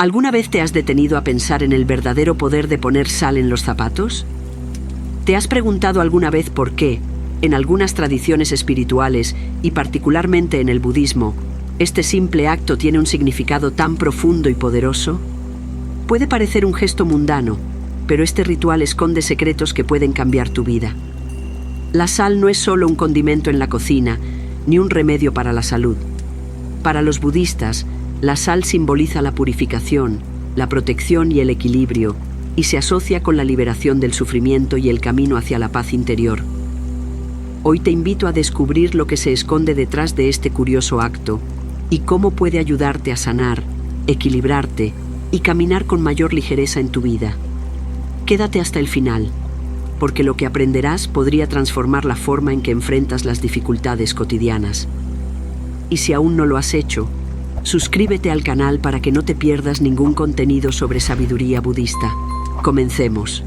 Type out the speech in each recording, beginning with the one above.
¿Alguna vez te has detenido a pensar en el verdadero poder de poner sal en los zapatos? ¿Te has preguntado alguna vez por qué, en algunas tradiciones espirituales, y particularmente en el budismo, este simple acto tiene un significado tan profundo y poderoso? Puede parecer un gesto mundano, pero este ritual esconde secretos que pueden cambiar tu vida. La sal no es solo un condimento en la cocina, ni un remedio para la salud. Para los budistas, la sal simboliza la purificación, la protección y el equilibrio, y se asocia con la liberación del sufrimiento y el camino hacia la paz interior. Hoy te invito a descubrir lo que se esconde detrás de este curioso acto y cómo puede ayudarte a sanar, equilibrarte y caminar con mayor ligereza en tu vida. Quédate hasta el final, porque lo que aprenderás podría transformar la forma en que enfrentas las dificultades cotidianas. Y si aún no lo has hecho, suscríbete al canal para que no te pierdas ningún contenido sobre sabiduría budista. Comencemos.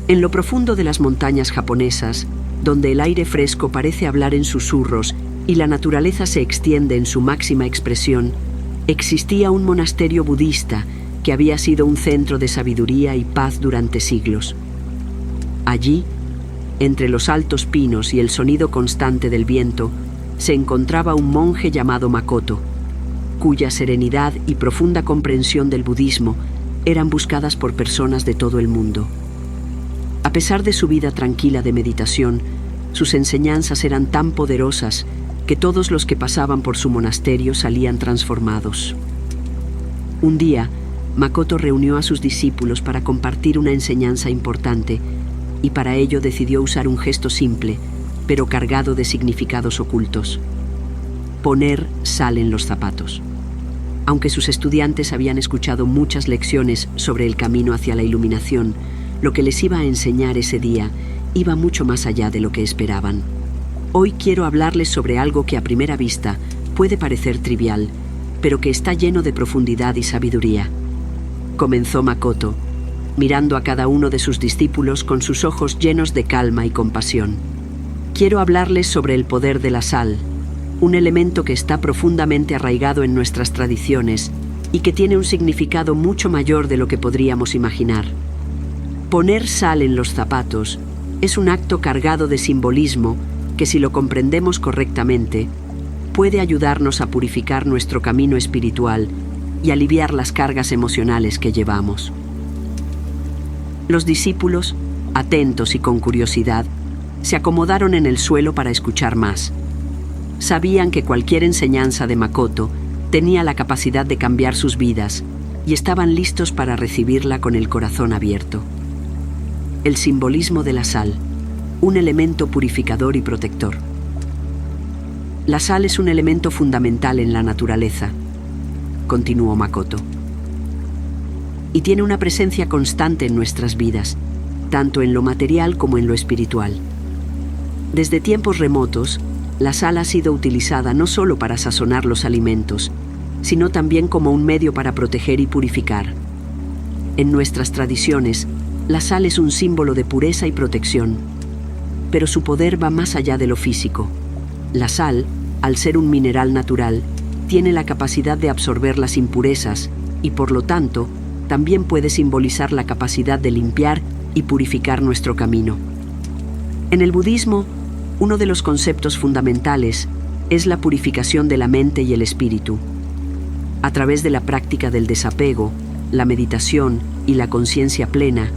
En lo profundo de las montañas japonesas, donde el aire fresco parece hablar en susurros y la naturaleza se extiende en su máxima expresión, existía un monasterio budista que había sido un centro de sabiduría y paz durante siglos. Allí, entre los altos pinos y el sonido constante del viento, se encontraba un monje llamado Makoto, cuya serenidad y profunda comprensión del budismo eran buscadas por personas de todo el mundo. A pesar de su vida tranquila de meditación, sus enseñanzas eran tan poderosas que todos los que pasaban por su monasterio salían transformados. Un día, Makoto reunió a sus discípulos para compartir una enseñanza importante, y para ello decidió usar un gesto simple, pero cargado de significados ocultos: poner sal en los zapatos. Aunque sus estudiantes habían escuchado muchas lecciones sobre el camino hacia la iluminación, lo que les iba a enseñar ese día iba mucho más allá de lo que esperaban. Hoy quiero hablarles sobre algo que a primera vista puede parecer trivial, pero que está lleno de profundidad y sabiduría. Comenzó Makoto, mirando a cada uno de sus discípulos con sus ojos llenos de calma y compasión. Quiero hablarles sobre el poder de la sal, un elemento que está profundamente arraigado en nuestras tradiciones y que tiene un significado mucho mayor de lo que podríamos imaginar. Poner sal en los zapatos es un acto cargado de simbolismo que, si lo comprendemos correctamente, puede ayudarnos a purificar nuestro camino espiritual y aliviar las cargas emocionales que llevamos. Los discípulos, atentos y con curiosidad, se acomodaron en el suelo para escuchar más. Sabían que cualquier enseñanza de Makoto tenía la capacidad de cambiar sus vidas y estaban listos para recibirla con el corazón abierto. El simbolismo de la sal, un elemento purificador y protector. La sal es un elemento fundamental en la naturaleza, continuó Makoto, y tiene una presencia constante en nuestras vidas, tanto en lo material como en lo espiritual. Desde tiempos remotos, la sal ha sido utilizada no solo para sazonar los alimentos, sino también como un medio para proteger y purificar. En nuestras tradiciones, la sal es un símbolo de pureza y protección, pero su poder va más allá de lo físico. La sal, al ser un mineral natural, tiene la capacidad de absorber las impurezas y, por lo tanto, también puede simbolizar la capacidad de limpiar y purificar nuestro camino. En el budismo, uno de los conceptos fundamentales es la purificación de la mente y el espíritu. A través de la práctica del desapego, la meditación y la conciencia plena,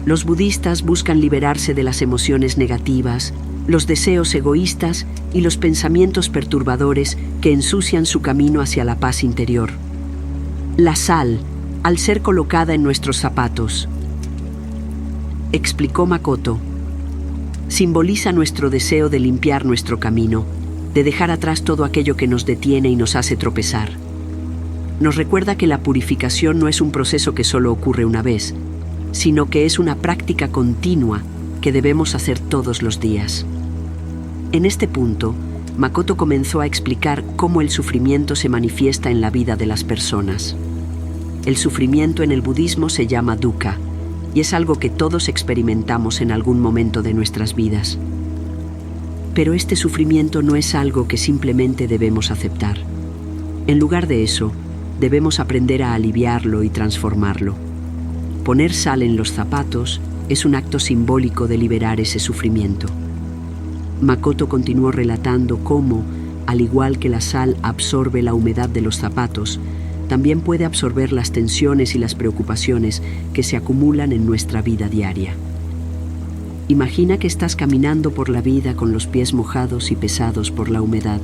los budistas buscan liberarse de las emociones negativas, los deseos egoístas y los pensamientos perturbadores que ensucian su camino hacia la paz interior. La sal, al ser colocada en nuestros zapatos, explicó Makoto, simboliza nuestro deseo de limpiar nuestro camino, de dejar atrás todo aquello que nos detiene y nos hace tropezar. Nos recuerda que la purificación no es un proceso que solo ocurre una vez, sino que es una práctica continua que debemos hacer todos los días. En este punto, Makoto comenzó a explicar cómo el sufrimiento se manifiesta en la vida de las personas. El sufrimiento en el budismo se llama dukkha, y es algo que todos experimentamos en algún momento de nuestras vidas. Pero este sufrimiento no es algo que simplemente debemos aceptar. En lugar de eso, debemos aprender a aliviarlo y transformarlo. Poner sal en los zapatos es un acto simbólico de liberar ese sufrimiento. Makoto continuó relatando cómo, al igual que la sal absorbe la humedad de los zapatos, también puede absorber las tensiones y las preocupaciones que se acumulan en nuestra vida diaria. Imagina que estás caminando por la vida con los pies mojados y pesados por la humedad.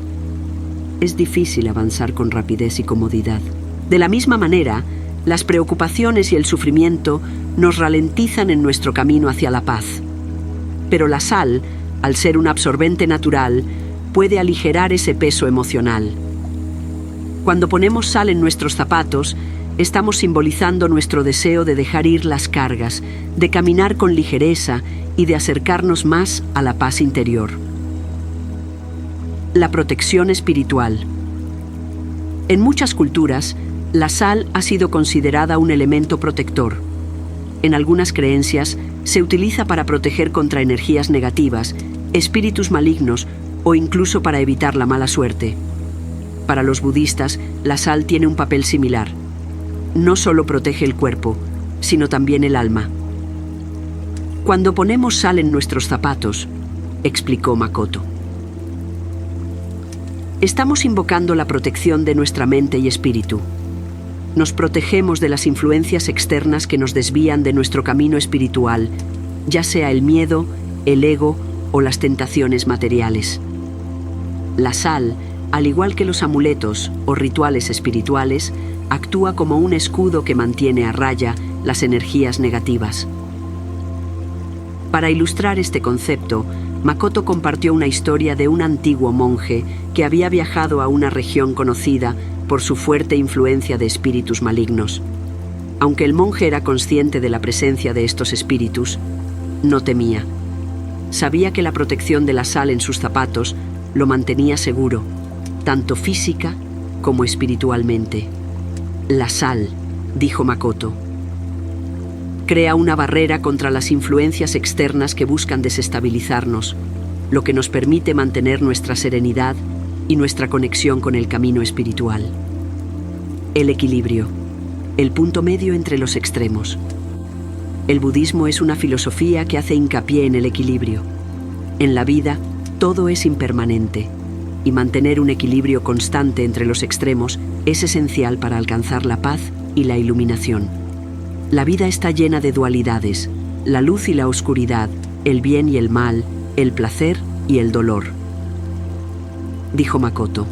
Es difícil avanzar con rapidez y comodidad. De la misma manera, las preocupaciones y el sufrimiento nos ralentizan en nuestro camino hacia la paz. Pero la sal, al ser un absorbente natural, puede aligerar ese peso emocional. Cuando ponemos sal en nuestros zapatos, estamos simbolizando nuestro deseo de dejar ir las cargas, de caminar con ligereza y de acercarnos más a la paz interior. La protección espiritual. En muchas culturas, la sal ha sido considerada un elemento protector. En algunas creencias, se utiliza para proteger contra energías negativas, espíritus malignos o incluso para evitar la mala suerte. Para los budistas, la sal tiene un papel similar. No solo protege el cuerpo, sino también el alma. Cuando ponemos sal en nuestros zapatos, explicó Makoto, estamos invocando la protección de nuestra mente y espíritu. Nos protegemos de las influencias externas que nos desvían de nuestro camino espiritual, ya sea el miedo, el ego o las tentaciones materiales. La sal, al igual que los amuletos o rituales espirituales, actúa como un escudo que mantiene a raya las energías negativas. Para ilustrar este concepto, Makoto compartió una historia de un antiguo monje que había viajado a una región conocida por su fuerte influencia de espíritus malignos. Aunque el monje era consciente de la presencia de estos espíritus, no temía. Sabía que la protección de la sal en sus zapatos lo mantenía seguro, tanto física como espiritualmente. La sal, dijo Makoto, crea una barrera contra las influencias externas que buscan desestabilizarnos, lo que nos permite mantener nuestra serenidad y nuestra conexión con el camino espiritual. El equilibrio, el punto medio entre los extremos. El budismo es una filosofía que hace hincapié en el equilibrio. En la vida, todo es impermanente, y mantener un equilibrio constante entre los extremos es esencial para alcanzar la paz y la iluminación. La vida está llena de dualidades, la luz y la oscuridad, el bien y el mal, el placer y el dolor. Dijo Makoto.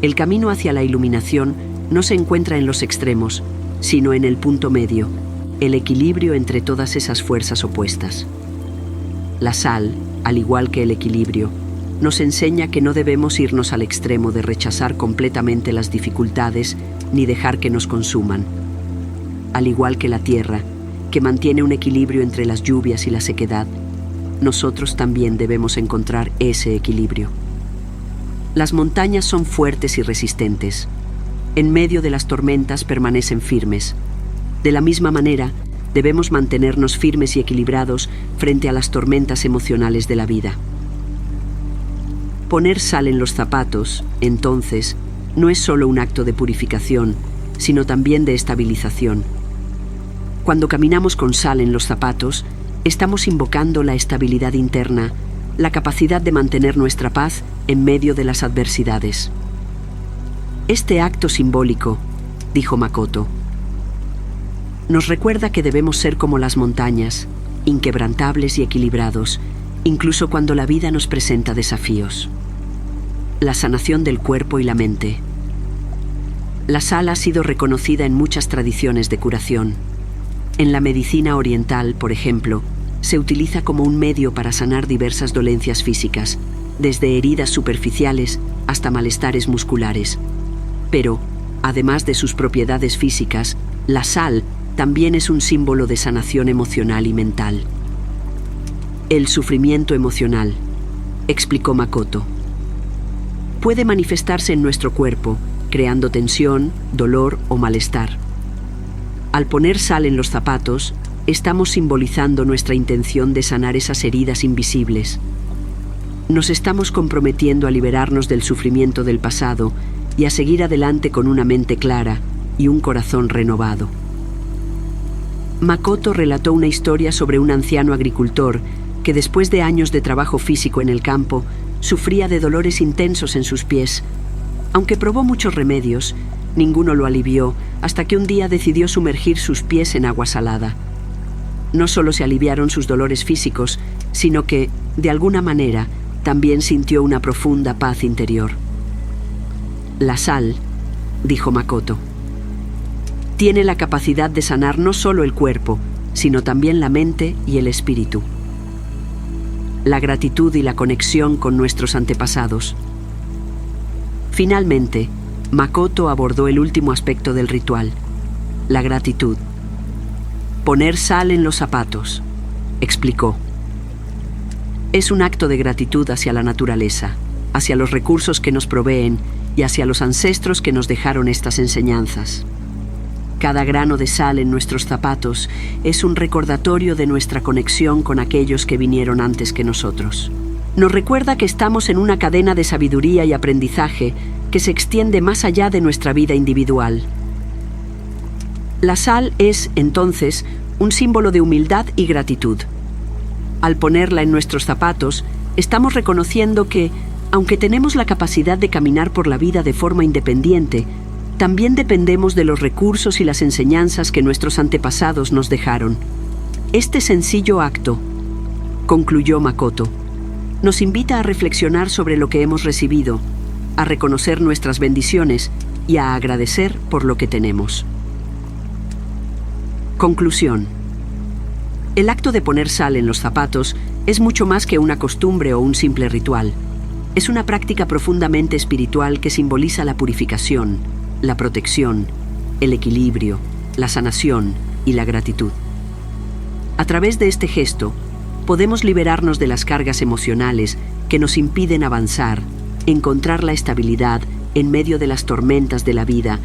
El camino hacia la iluminación no se encuentra en los extremos, sino en el punto medio, el equilibrio entre todas esas fuerzas opuestas. La sal, al igual que el equilibrio, nos enseña que no debemos irnos al extremo de rechazar completamente las dificultades ni dejar que nos consuman. Al igual que la tierra, que mantiene un equilibrio entre las lluvias y la sequedad, nosotros también debemos encontrar ese equilibrio. Las montañas son fuertes y resistentes. En medio de las tormentas permanecen firmes. De la misma manera, debemos mantenernos firmes y equilibrados frente a las tormentas emocionales de la vida. Poner sal en los zapatos, entonces, no es solo un acto de purificación, sino también de estabilización. Cuando caminamos con sal en los zapatos, estamos invocando la estabilidad interna, la capacidad de mantener nuestra paz en medio de las adversidades. Este acto simbólico, dijo Makoto, nos recuerda que debemos ser como las montañas, inquebrantables y equilibrados, incluso cuando la vida nos presenta desafíos. La sanación del cuerpo y la mente. La sal ha sido reconocida en muchas tradiciones de curación. En la medicina oriental, por ejemplo, se utiliza como un medio para sanar diversas dolencias físicas, desde heridas superficiales hasta malestares musculares. Pero, además de sus propiedades físicas, la sal también es un símbolo de sanación emocional y mental. El sufrimiento emocional, explicó Makoto, puede manifestarse en nuestro cuerpo, creando tensión, dolor o malestar. Al poner sal en los zapatos, estamos simbolizando nuestra intención de sanar esas heridas invisibles. Nos estamos comprometiendo a liberarnos del sufrimiento del pasado y a seguir adelante con una mente clara y un corazón renovado. Makoto relató una historia sobre un anciano agricultor que, después de años de trabajo físico en el campo, sufría de dolores intensos en sus pies. Aunque probó muchos remedios, ninguno lo alivió hasta que un día decidió sumergir sus pies en agua salada. No solo se aliviaron sus dolores físicos, sino que, de alguna manera, también sintió una profunda paz interior. La sal, dijo Makoto, tiene la capacidad de sanar no solo el cuerpo, sino también la mente y el espíritu. La gratitud y la conexión con nuestros antepasados. Finalmente, Makoto abordó el último aspecto del ritual, la gratitud. Poner sal en los zapatos, explicó. Es un acto de gratitud hacia la naturaleza, hacia los recursos que nos proveen y hacia los ancestros que nos dejaron estas enseñanzas. Cada grano de sal en nuestros zapatos es un recordatorio de nuestra conexión con aquellos que vinieron antes que nosotros. Nos recuerda que estamos en una cadena de sabiduría y aprendizaje que se extiende más allá de nuestra vida individual. La sal es, entonces, un símbolo de humildad y gratitud. Al ponerla en nuestros zapatos, estamos reconociendo que, aunque tenemos la capacidad de caminar por la vida de forma independiente, también dependemos de los recursos y las enseñanzas que nuestros antepasados nos dejaron. Este sencillo acto, concluyó Makoto, nos invita a reflexionar sobre lo que hemos recibido, a reconocer nuestras bendiciones y a agradecer por lo que tenemos. Conclusión. El acto de poner sal en los zapatos es mucho más que una costumbre o un simple ritual. Es una práctica profundamente espiritual que simboliza la purificación, la protección, el equilibrio, la sanación y la gratitud. A través de este gesto, podemos liberarnos de las cargas emocionales que nos impiden avanzar, encontrar la estabilidad en medio de las tormentas de la vida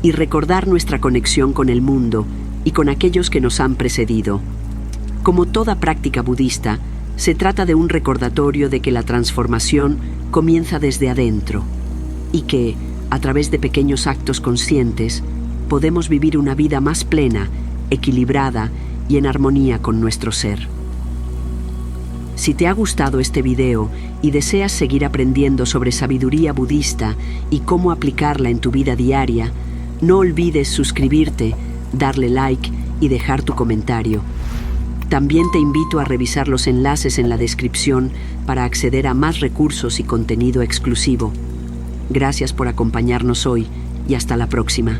y recordar nuestra conexión con el mundo y con aquellos que nos han precedido. Como toda práctica budista, se trata de un recordatorio de que la transformación comienza desde adentro y que, a través de pequeños actos conscientes, podemos vivir una vida más plena, equilibrada y en armonía con nuestro ser. Si te ha gustado este video y deseas seguir aprendiendo sobre sabiduría budista y cómo aplicarla en tu vida diaria, no olvides suscribirte, darle like y dejar tu comentario. También te invito a revisar los enlaces en la descripción para acceder a más recursos y contenido exclusivo. Gracias por acompañarnos hoy y hasta la próxima.